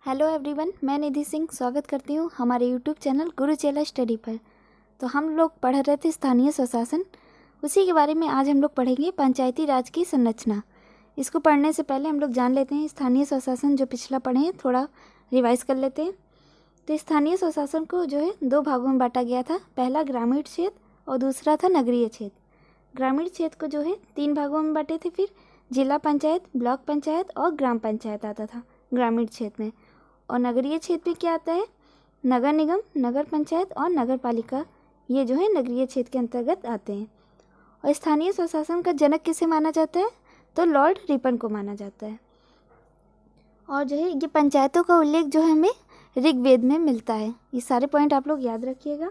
Hello everyone, मैं निधि सिंह स्वागत करती हूँ हमारे यूट्यूब चैनल गुरुचेला स्टडी पर। तो हम लोग पढ़ रहे थे स्थानीय स्वशासन, उसी के बारे में आज हम लोग पढ़ेंगे पंचायती राज की संरचना। इसको पढ़ने से पहले हम लोग जान लेते हैं स्थानीय स्वशासन जो पिछला पढ़े हैं, थोड़ा रिवाइज कर लेते हैं। तो स्थानीय स्वशासन को जो है दो भागों में बांटा गया था, पहला ग्रामीण क्षेत्र और दूसरा था नगरीय क्षेत्र। ग्रामीण क्षेत्र को जो है 3 भागों में बांटे थे, फिर जिला पंचायत, ब्लॉक पंचायत और ग्राम पंचायत आता था ग्रामीण क्षेत्र में। और नगरीय क्षेत्र में क्या आता है, नगर निगम, नगर पंचायत और नगर पालिका, ये जो है नगरीय क्षेत्र के अंतर्गत आते हैं। और स्थानीय स्वशासन का जनक किसे माना जाता है, तो लॉर्ड रिपन को माना जाता है। और जो है ये पंचायतों का उल्लेख जो है हमें ऋग्वेद में मिलता है। ये सारे पॉइंट आप लोग याद रखिएगा।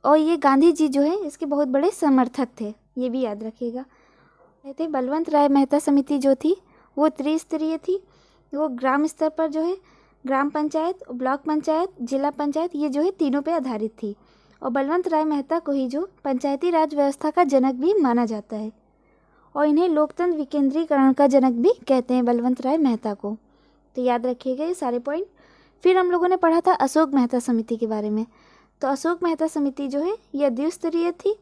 और ये गांधी जी जो है इसके बहुत बड़े समर्थक थे, ये भी याद रखिएगा। कहते बलवंत राय मेहता समिति जो थी वो त्रिस्तरीय थी। वो ग्राम स्तर पर जो है ग्राम पंचायत, ब्लॉक पंचायत, जिला पंचायत, ये जो है तीनों पे आधारित थी। और बलवंत राय मेहता को ही जो पंचायती राज व्यवस्था का जनक भी माना जाता है। और इन्हें लोकतंत्र विकेंद्रीकरण का जनक भी कहते हैं, बलवंत राय मेहता को। तो याद रखिएगा ये सारे पॉइंट। फिर हम लोगों ने पढ़ा था अशोक मेहता समिति के बारे में। तो अशोक मेहता समिति जो है यह द्विस्तरीय थी।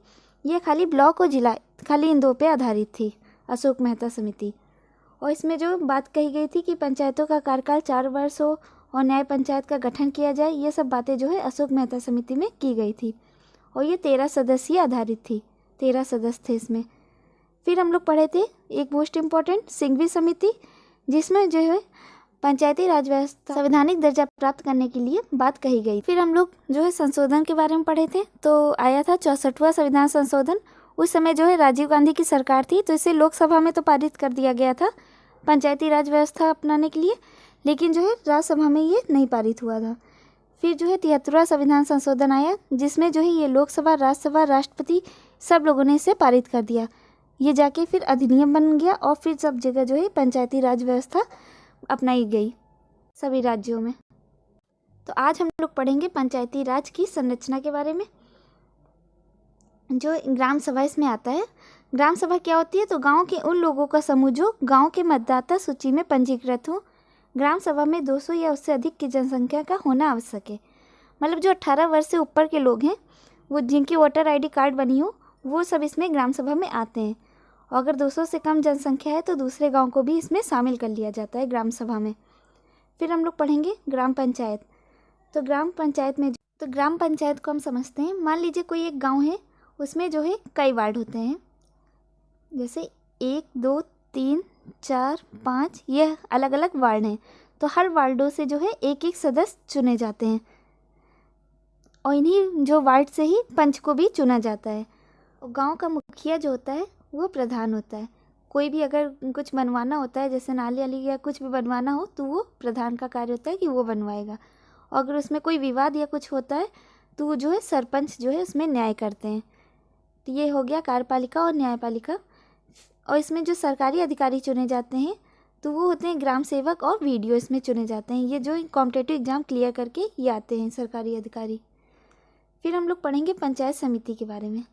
ये खाली ब्लॉक और जिला, खाली इन दो पे आधारित थी अशोक मेहता समिति। और इसमें जो बात कही गई थी कि पंचायतों का कार्यकाल 4 वर्ष हो और न्याय पंचायत का गठन किया जाए, ये सब बातें जो है अशोक मेहता समिति में की गई थी। और ये 13 सदस्यीय आधारित थी, 13 सदस्य थे इसमें। फिर हम लोग पढ़े थे एक मोस्ट इम्पॉर्टेंट सिंघवी समिति, जिसमें जो है पंचायती राज व्यवस्था संवैधानिक दर्जा प्राप्त करने के लिए बात कही गई। फिर हम लोग जो है संशोधन के बारे में पढ़े थे। तो आया था 64वां संविधान संशोधन। उस समय जो है राजीव गांधी की सरकार थी, तो इसे लोकसभा में तो पारित कर दिया गया था पंचायती राज व्यवस्था अपनाने के लिए, लेकिन जो है राज्यसभा में ये नहीं पारित हुआ था। फिर जो है 73वां संविधान संशोधन आया, जिसमें जो है ये लोकसभा, राज्यसभा, राष्ट्रपति सब लोगों ने इसे पारित कर दिया। ये जाके फिर अधिनियम बन गया और फिर सब जगह जो है पंचायती राज व्यवस्था अपनाई गई सभी राज्यों में। तो आज हम लोग पढ़ेंगे पंचायती राज की संरचना के बारे में। जो ग्राम सभा इसमें आता है। ग्राम सभा क्या होती है, तो गांव के उन लोगों का समूह जो गांव के मतदाता सूची में पंजीकृत हो। ग्राम सभा में 200 या उससे अधिक की जनसंख्या का होना आवश्यक है। मतलब जो 18 वर्ष से ऊपर के लोग हैं, वो जिनकी वोटर आईडी कार्ड बनी हो, वो सब इसमें ग्राम सभा में आते हैं। और अगर 200 से कम जनसंख्या है तो दूसरे गाँव को भी इसमें शामिल कर लिया जाता है ग्राम सभा में। फिर हम लोग पढ़ेंगे ग्राम पंचायत। तो ग्राम पंचायत को हम समझते हैं, मान लीजिए कोई एक गाँव है, उसमें जो है कई वार्ड होते हैं, जैसे 1, 2, 3, 4, 5, यह अलग अलग वार्ड हैं। तो हर वार्डों से जो है एक एक सदस्य चुने जाते हैं और इन्हीं जो वार्ड से ही पंच को भी चुना जाता है। और गांव का मुखिया जो होता है वो प्रधान होता है। कोई भी अगर कुछ बनवाना होता है, जैसे नाली वाली या कुछ भी बनवाना हो, तो वो प्रधान का कार्य होता है कि वो बनवाएगा। और अगर उसमें कोई विवाद या कुछ होता है तो वो जो है सरपंच जो है उसमें न्याय करते हैं। तो ये हो गया कार्यपालिका और न्यायपालिका। और इसमें जो सरकारी अधिकारी चुने जाते हैं तो वो होते हैं ग्राम सेवक और वीडियो, इसमें चुने जाते हैं। ये जो कॉम्पिटिटिव एग्जाम क्लियर करके ये आते हैं सरकारी अधिकारी। फिर हम लोग पढ़ेंगे पंचायत समिति के बारे में।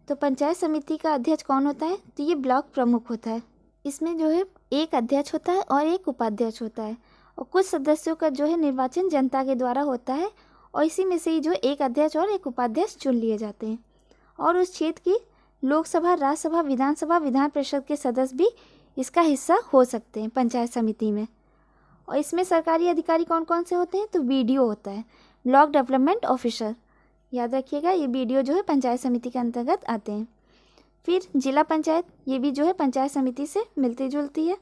तो पंचायत समिति का अध्यक्ष कौन होता है, तो ये ब्लॉक प्रमुख होता है। इसमें जो है एक अध्यक्ष होता है और एक उपाध्यक्ष होता है। और कुछ सदस्यों का जो है निर्वाचन जनता के द्वारा होता है और इसी में से ही जो एक अध्यक्ष और एक उपाध्यक्ष चुन लिए जाते हैं। और उस क्षेत्र की लोकसभा, राज्यसभा, विधानसभा, विधान परिषद के सदस्य भी इसका हिस्सा हो सकते हैं पंचायत समिति में। और इसमें सरकारी अधिकारी कौन कौन से होते हैं, तो बीडीओ होता है, ब्लॉक डेवलपमेंट ऑफिसर। याद रखिएगा, ये बीडीओ जो है पंचायत समिति के अंतर्गत आते हैं। फिर जिला पंचायत, ये भी जो है पंचायत समिति से मिलती जुलती है।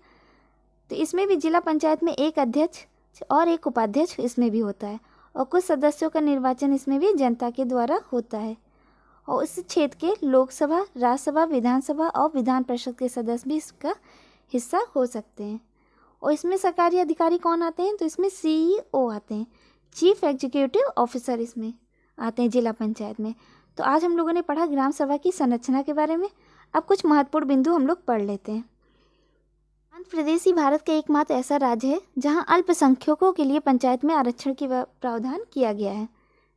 तो इसमें भी जिला पंचायत में एक अध्यक्ष और एक उपाध्यक्ष इसमें भी होता है। और कुछ सदस्यों का निर्वाचन इसमें भी जनता के द्वारा होता है। और उस क्षेत्र के लोकसभा, राज्यसभा, विधानसभा और विधान परिषद के सदस्य भी इसका हिस्सा हो सकते हैं। और इसमें सरकारी अधिकारी कौन आते हैं, तो इसमें सीईओ आते हैं, चीफ एग्जीक्यूटिव ऑफिसर इसमें आते हैं जिला पंचायत में। तो आज हम लोगों ने पढ़ा ग्राम सभा की संरचना के बारे में। अब कुछ महत्वपूर्ण बिंदु हम लोग पढ़ लेते हैं। आंध्र प्रदेश ही भारत का एकमात्र ऐसा राज्य है जहाँ अल्पसंख्यकों के लिए पंचायत में आरक्षण की प्रावधान किया गया है।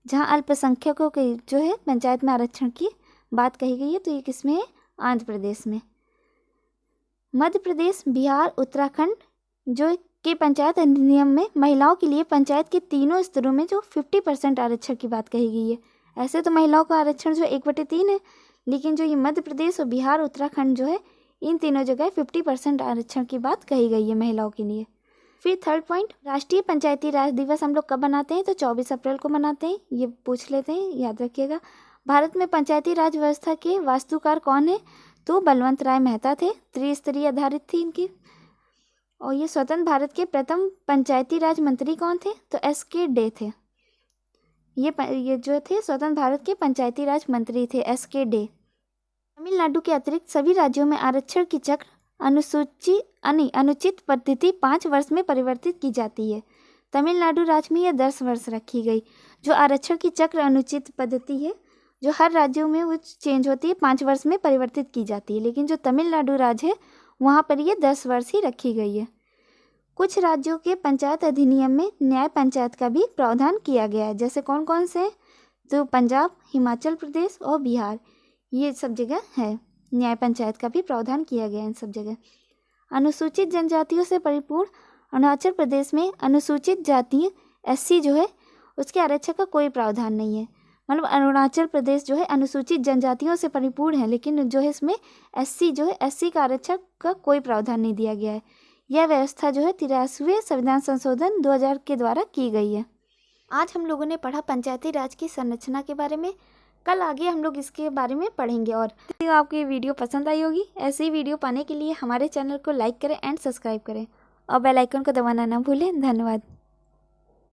जहाँ अल्पसंख्यकों के जो है पंचायत में आरक्षण की बात कही गई है, तो ये किसमें है, आंध्र प्रदेश में। मध्य प्रदेश, बिहार, उत्तराखंड जो के पंचायत अधिनियम में महिलाओं के लिए पंचायत के तीनों स्तरों में जो 50% आरक्षण की बात कही गई है। ऐसे तो महिलाओं का आरक्षण जो 1/3 है, लेकिन जो ये मध्य प्रदेश और बिहार उत्तराखंड जो है, इन तीनों जगह 50% आरक्षण की बात कही गई है महिलाओं के लिए। फिर थर्ड पॉइंट, राष्ट्रीय पंचायती राज दिवस हम लोग कब मनाते हैं? तो 24 अप्रैल को मनाते हैं। ये पूछ लेते हैं, याद रखिएगा। भारत में पंचायती राज व्यवस्था के वास्तुकार कौन है? तो बलवंत राय मेहता थे। त्रिस्तरीय आधारित थी इनकी। और ये स्वतंत्र भारत के प्रथम पंचायती राज मंत्री कौन थे? तो SK डे थे। ये जो थे स्वतंत्र भारत के पंचायती राज मंत्री थे, SK डे। तमिलनाडु के अतिरिक्त सभी राज्यों में आरक्षण की चक्र अनुचित पद्धति 5 वर्ष में परिवर्तित की जाती है। तमिलनाडु राज्य में यह 10 वर्ष रखी गई। जो आरक्षण की चक्र अनुचित पद्धति है, जो हर राज्यों में वो चेंज होती है, 5 वर्ष में परिवर्तित की जाती है, लेकिन जो तमिलनाडु राज्य है वहाँ पर ये 10 वर्ष ही रखी गई है। कुछ राज्यों के पंचायत अधिनियम में न्याय पंचायत का भी प्रावधान किया गया है। जैसे कौन कौन से? तो पंजाब, हिमाचल प्रदेश और बिहार, ये सब जगह है न्याय पंचायत का भी प्रावधान किया गया है इन सब जगह। अनुसूचित जनजातियों से परिपूर्ण अरुणाचल प्रदेश में अनुसूचित जाति SC जो है उसके आरक्षण का कोई प्रावधान नहीं है। मतलब अरुणाचल प्रदेश जो है अनुसूचित जनजातियों से परिपूर्ण है, लेकिन जो है इसमें SC जो है SC का आरक्षण का कोई प्रावधान नहीं दिया गया है। यह व्यवस्था जो है 83वें संविधान संशोधन 2000 के द्वारा की गई है। आज हम लोगों ने पढ़ा पंचायती राज की संरचना के बारे में। कल आगे हम लोग इसके बारे में पढ़ेंगे। और आपको ये वीडियो पसंद आई होगी। ऐसे ही वीडियो पाने के लिए हमारे चैनल को लाइक करें एंड सब्सक्राइब करें और बेल आइकन को दबाना ना भूलें। धन्यवाद।